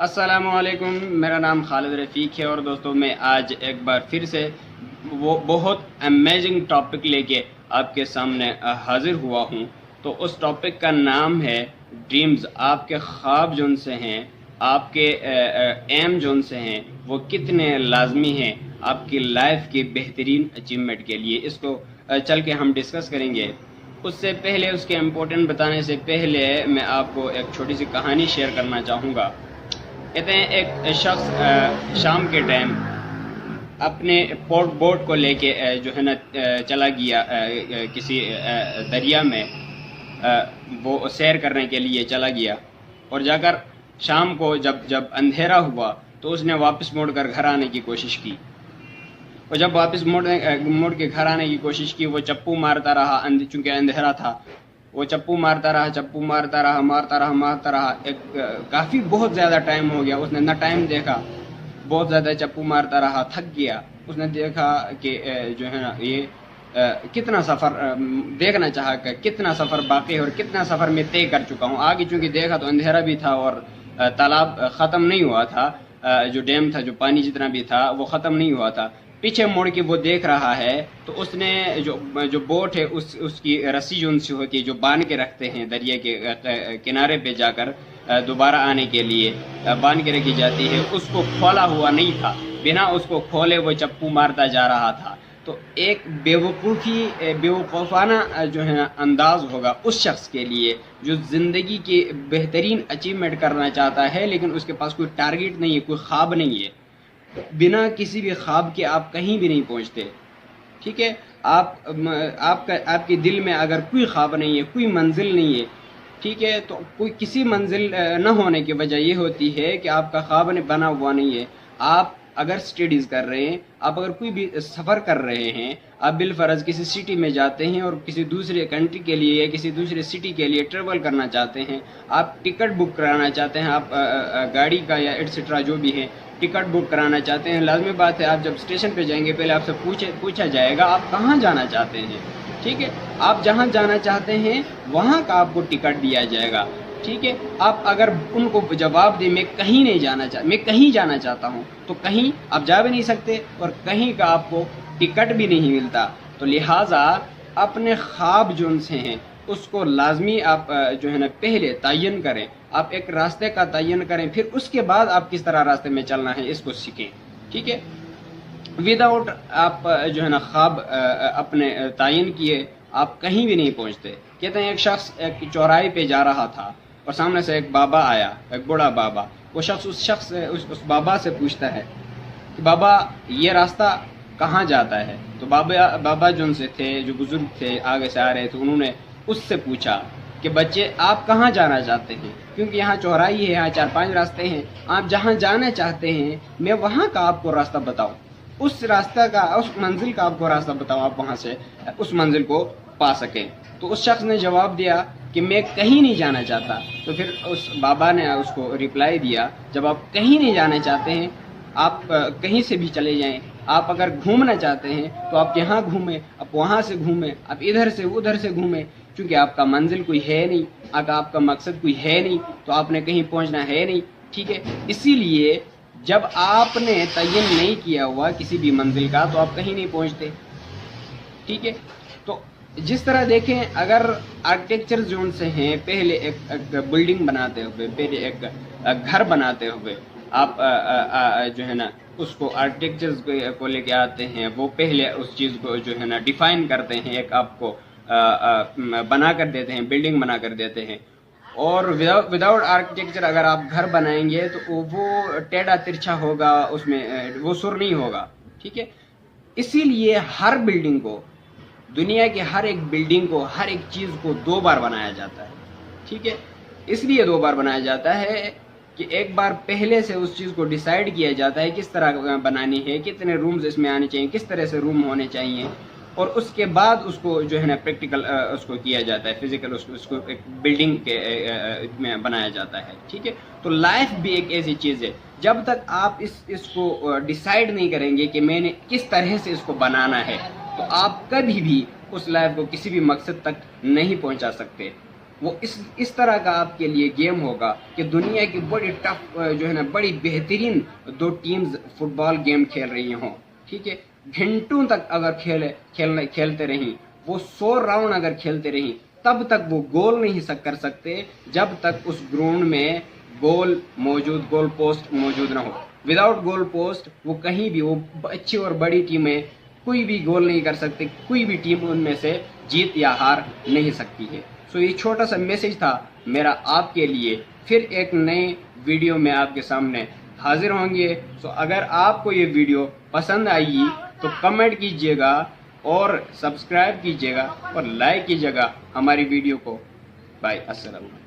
अस्सलामुअलैकुम, मेरा नाम खालिद रफ़ीक है और दोस्तों मैं आज एक बार फिर से वो बहुत अमेजिंग टॉपिक लेके आपके सामने हाजिर हुआ हूँ। तो उस टॉपिक का नाम है ड्रीम्स। आपके ख्वाब जोन से हैं, आपके एम जोन से हैं, वो कितने लाजमी हैं आपकी लाइफ की बेहतरीन अचीवमेंट के लिए। इसको चल के हम डिस्कस करेंगे। उससे पहले, उसके इम्पोर्टेंट बताने से पहले मैं आपको एक छोटी सी कहानी शेयर करना चाहूँगा। कहते हैं एक शख्स शाम के टाइम अपने बोट को लेके जो है ना चला गया किसी दरिया में, वो सैर करने के लिए चला गया। और जाकर शाम को जब अंधेरा हुआ तो उसने वापस मुड़ कर घर आने की कोशिश की। और जब वापस मुड़ के घर आने की कोशिश की, वो चप्पू मारता रहा, चूँकि अंधेरा था। वो चप्पू मारता रहा। एक काफ़ी बहुत ज़्यादा टाइम हो गया। उसने ना टाइम देखा, बहुत ज़्यादा चप्पू मारता रहा, थक गया। उसने देखा कि जो है ना ये कितना सफ़र देखना चाहा कि कितना सफ़र बाकी है और कितना सफ़र मैं तय कर चुका हूँ। आगे चूँकि देखा तो अंधेरा भी था और तालाब ख़त्म नहीं हुआ था, जो डैम था, जो पानी जितना भी था वो ख़त्म नहीं हुआ था। पीछे मुड़ के वो देख रहा है तो उसने जो बोट है उसकी रस्सी जो उनसे होती है, जो बांध के रखते हैं दरिया के किनारे पे जाकर दोबारा आने के लिए बांध के रखी जाती है, उसको खोला हुआ नहीं था। बिना उसको खोले वो चप्पू मारता जा रहा था। तो एक बेवकूफ़ाना जो है अंदाज होगा उस शख्स के लिए जो ज़िंदगी की बेहतरीन अचीवमेंट करना चाहता है, लेकिन उसके पास कोई टारगेट नहीं है, कोई ख्वाब नहीं है। बिना किसी भी ख्वाब के आप कहीं भी नहीं पहुंचते। ठीक है, आपके दिल में अगर कोई ख्वाब नहीं है, कोई मंजिल नहीं है, ठीक है, तो कोई किसी मंजिल न होने की वजह ये होती है कि आपका ख्वाब बना हुआ नहीं है। आप अगर स्टडीज़ कर रहे हैं, आप अगर कोई भी सफ़र कर रहे हैं, आप बिलफर्ज किसी सिटी में जाते हैं और किसी दूसरे कंट्री के लिए या किसी दूसरे सिटी के लिए ट्रेवल करना चाहते हैं, आप टिकट बुक कराना चाहते हैं, आप गाड़ी का या एटसेट्रा जो भी है टिकट बुक कराना चाहते हैं, लाजमी बात है आप जब स्टेशन पे जाएंगे पहले आपसे पूछा जाएगा आप कहाँ जाना चाहते हैं। ठीक है, आप जहाँ जाना चाहते हैं वहाँ का आपको टिकट दिया जाएगा। ठीक है, आप अगर उनको जवाब दें मैं कहीं नहीं जाना मैं कहीं जाना चाहता हूँ, तो कहीं आप जा भी नहीं सकते और कहीं का आपको टिकट भी नहीं मिलता। तो लिहाजा अपने ख्वाब जो उनसे हैं उसको लाजमी आप जो है ना पहले तयन करें। आप एक रास्ते का तयन करें, फिर उसके बाद आप किस तरह रास्ते में चलना है इसको सीखें। ठीक है, विदाउट आप जो है ना ख्वाब अपने तयन किए आप कहीं भी नहीं पहुंचते। कहते हैं एक शख्स एक चौराहे पे जा रहा था और सामने से एक बाबा आया, एक बूढ़ा बाबा। वो शख्स उस बाबा से पूछता है कि बाबा ये रास्ता कहाँ जाता है। तो बाबा जो उनसे थे, जो बुजुर्ग थे आगे से आ रहे थे, उन्होंने उससे पूछा कि बच्चे आप कहाँ जाना चाहते हैं, क्योंकि यहाँ चौराही है, यहाँ 4-5 रास्ते हैं, आप जहाँ जाना चाहते हैं मैं वहाँ का आपको रास्ता बताऊँ, उस रास्ता का, उस मंजिल का आपको रास्ता बताऊँ, आप वहाँ से उस मंजिल को पा सकें। तो उस शख्स ने जवाब दिया कि मैं कहीं नहीं जाना चाहता। तो फिर उस बाबा ने उसको रिप्लाई दिया, जब आप कहीं नहीं जाना चाहते हैं आप कहीं से भी चले जाएं। आप अगर घूमना चाहते हैं तो आप यहाँ घूमें, आप वहाँ से घूमें, आप इधर से उधर से घूमें, क्योंकि आपका मंजिल कोई है नहीं, अगर आपका मकसद कोई है नहीं तो आपने कहीं पहुँचना है नहीं। ठीक है, इसीलिए जब आपने तयन नहीं किया हुआ किसी भी मंजिल का तो आप कहीं नहीं पहुँचते। ठीक है, तो जिस तरह देखें, अगर आर्किटेक्चर जोन से हैं, पहले एक बिल्डिंग बनाते हुए, पहले एक घर बनाते हुए आप जो है ना उसको आर्किटेक्चर को लेके आते हैं, वो पहले उस चीज़ को जो है ना डिफाइन करते हैं, एक आपको बना कर देते हैं, बिल्डिंग बना कर देते हैं। और विदाउट आर्किटेक्चर अगर आप घर बनाएंगे तो वो टेढ़ा तिरछा होगा, उसमें वो सुर नहीं होगा। ठीक है, इसीलिए हर बिल्डिंग को, दुनिया की हर एक बिल्डिंग को, हर एक चीज़ को 2 बार बनाया जाता है। ठीक है, इसलिए 2 बार बनाया जाता है कि एक बार पहले से उस चीज़ को डिसाइड किया जाता है किस तरह बनानी है, कितने रूम्स इसमें आने चाहिए, किस तरह से रूम होने चाहिए, और उसके बाद उसको जो है ना प्रैक्टिकल उसको किया जाता है, फिजिकल उसको एक बिल्डिंग के में बनाया जाता है। ठीक है, तो लाइफ भी एक ऐसी चीज़ है, जब तक आप इसको डिसाइड नहीं करेंगे कि मैंने किस तरह से इसको बनाना है, तो आप कभी भी उस लाइफ को किसी भी मकसद तक नहीं पहुंचा सकते। وہ اس طرح کا آپ کے لیے گیم ہوگا کہ دنیا کی بڑی ٹف جو ہے نا بڑی بہترین دو ٹیمز فٹ بال گیم کھیل رہی ہوں، ٹھیک ہے، گھنٹوں تک اگر کھیلتے رہیں، وہ 100 راؤنڈ اگر کھیلتے رہیں، تب تک وہ گول نہیں کر سکتے جب تک اس گراؤنڈ میں گول پوسٹ موجود نہ ہو۔ وداؤٹ گول پوسٹ وہ کہیں بھی، وہ اچھی اور بڑی ٹیمیں کوئی بھی گول نہیں کر سکتے، کوئی بھی ٹیم ان میں سے جیت یا ہار نہیں سکتی ہے۔ سو یہ چھوٹا سا میسج تھا میرا آپ کے لیے۔ پھر ایک نئے ویڈیو میں آپ کے سامنے حاضر ہوں گے۔ سو اگر آپ کو یہ ویڈیو پسند آئی تو کمنٹ کیجئے گا اور سبسکرائب کیجئے گا اور لائک کیجئے گا ہماری ویڈیو کو۔ بائے، السلام علیکم۔